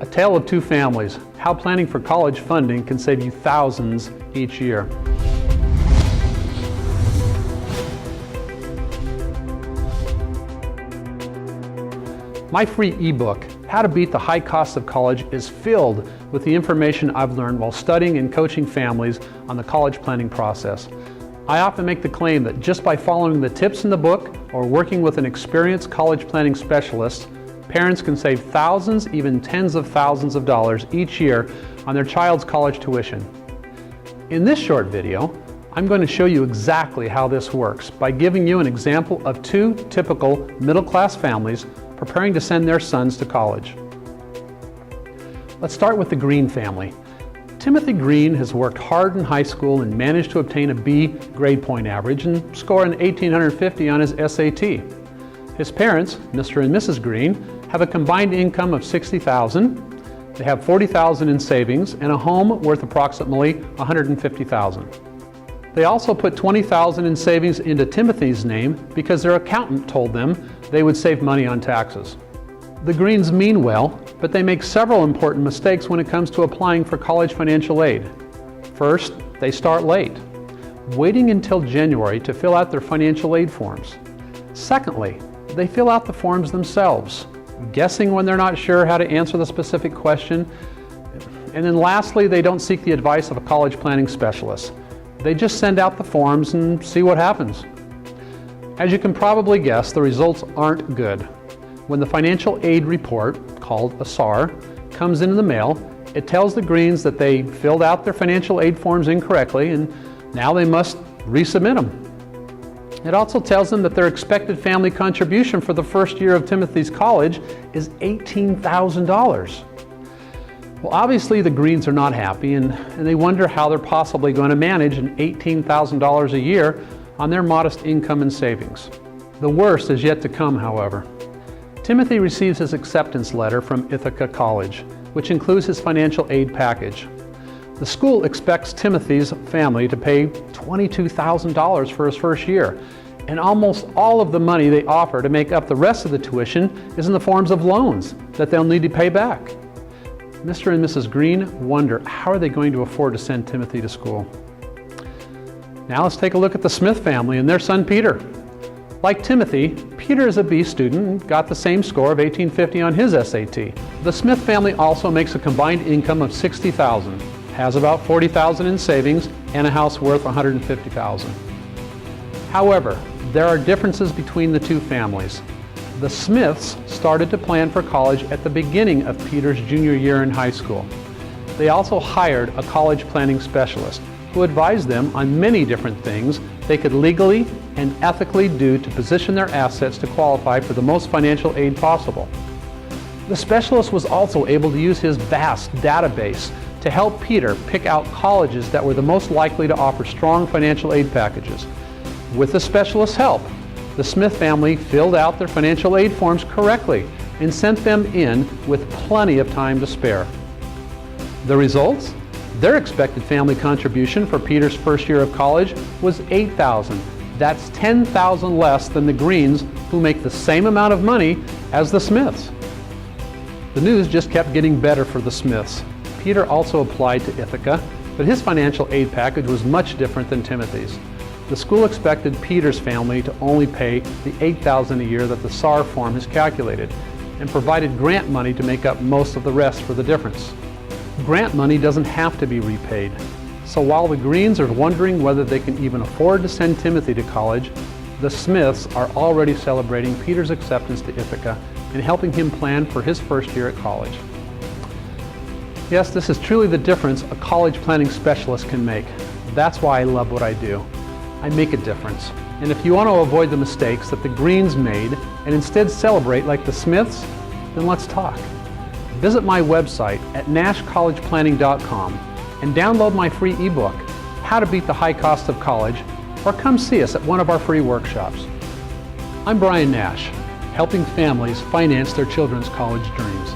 A tale of two families, how planning for college funding can save you thousands each year. My free ebook, How to Beat the High Cost of College, is filled with the information I've learned while studying and coaching families on the college planning process. I often make the claim that just by following the tips in the book or working with an experienced college planning specialist, parents can save thousands, even tens of thousands of dollars each year on their child's college tuition. In this short video, I'm going to show you exactly how this works by giving you an example of two typical middle-class families preparing to send their sons to college. Let's start with the Green family. Timothy Green has worked hard in high school and managed to obtain a B grade point average and score an 1850 on his SAT. His parents, Mr. and Mrs. Green, have a combined income of $60,000. They have $40,000 in savings and a home worth approximately $150,000. They also put $20,000 in savings into Timothy's name because their accountant told them they would save money on taxes. The Greens mean well, but they make several important mistakes when it comes to applying for college financial aid. First, they start late, waiting until January to fill out their financial aid forms. Secondly, they fill out the forms themselves, guessing when they're not sure how to answer the specific question. And then lastly, they don't seek the advice of a college planning specialist. They just send out the forms and see what happens. As you can probably guess, the results aren't good. When the financial aid report, called a SAR, comes in the mail, it tells the Greens that they filled out their financial aid forms incorrectly and now they must resubmit them. It also tells them that their expected family contribution for the first year of Timothy's college is $18,000. Well, obviously the Greens are not happy and they wonder how they're possibly going to manage an $18,000 a year on their modest income and savings. The worst is yet to come, however. Timothy receives his acceptance letter from Ithaca College, which includes his financial aid package. The school expects Timothy's family to pay $22,000 for his first year, and almost all of the money they offer to make up the rest of the tuition is in the forms of loans that they'll need to pay back. Mr. and Mrs. Green wonder how are they going to afford to send Timothy to school. Now let's take a look at the Smith family and their son Peter. Like Timothy, Peter is a B student and got the same score of 1850 on his SAT. The Smith family also makes a combined income of $60,000, has about $40,000 in savings, and a house worth $150,000. However, there are differences between the two families. The Smiths started to plan for college at the beginning of Peter's junior year in high school. They also hired a college planning specialist who advised them on many different things they could legally and ethically do to position their assets to qualify for the most financial aid possible. The specialist was also able to use his vast database to help Peter pick out colleges that were the most likely to offer strong financial aid packages. With the specialist's help, the Smith family filled out their financial aid forms correctly and sent them in with plenty of time to spare. The results? Their expected family contribution for Peter's first year of college was $8,000. That's $10,000 less than the Greens, who make the same amount of money as the Smiths. The news just kept getting better for the Smiths. Peter also applied to Ithaca, but his financial aid package was much different than Timothy's. The school expected Peter's family to only pay the $8,000 a year that the SAR form has calculated, and provided grant money to make up most of the rest for the difference. Grant money doesn't have to be repaid. So while the Greens are wondering whether they can even afford to send Timothy to college, the Smiths are already celebrating Peter's acceptance to Ithaca and helping him plan for his first year at college. Yes, this is truly the difference a college planning specialist can make. That's why I love what I do. I make a difference. And if you want to avoid the mistakes that the Greens made and instead celebrate like the Smiths, then let's talk. Visit my website at nashcollegeplanning.com and download my free ebook, How to Beat the High Cost of College, or come see us at one of our free workshops. I'm Brian Nash, helping families finance their children's college dreams.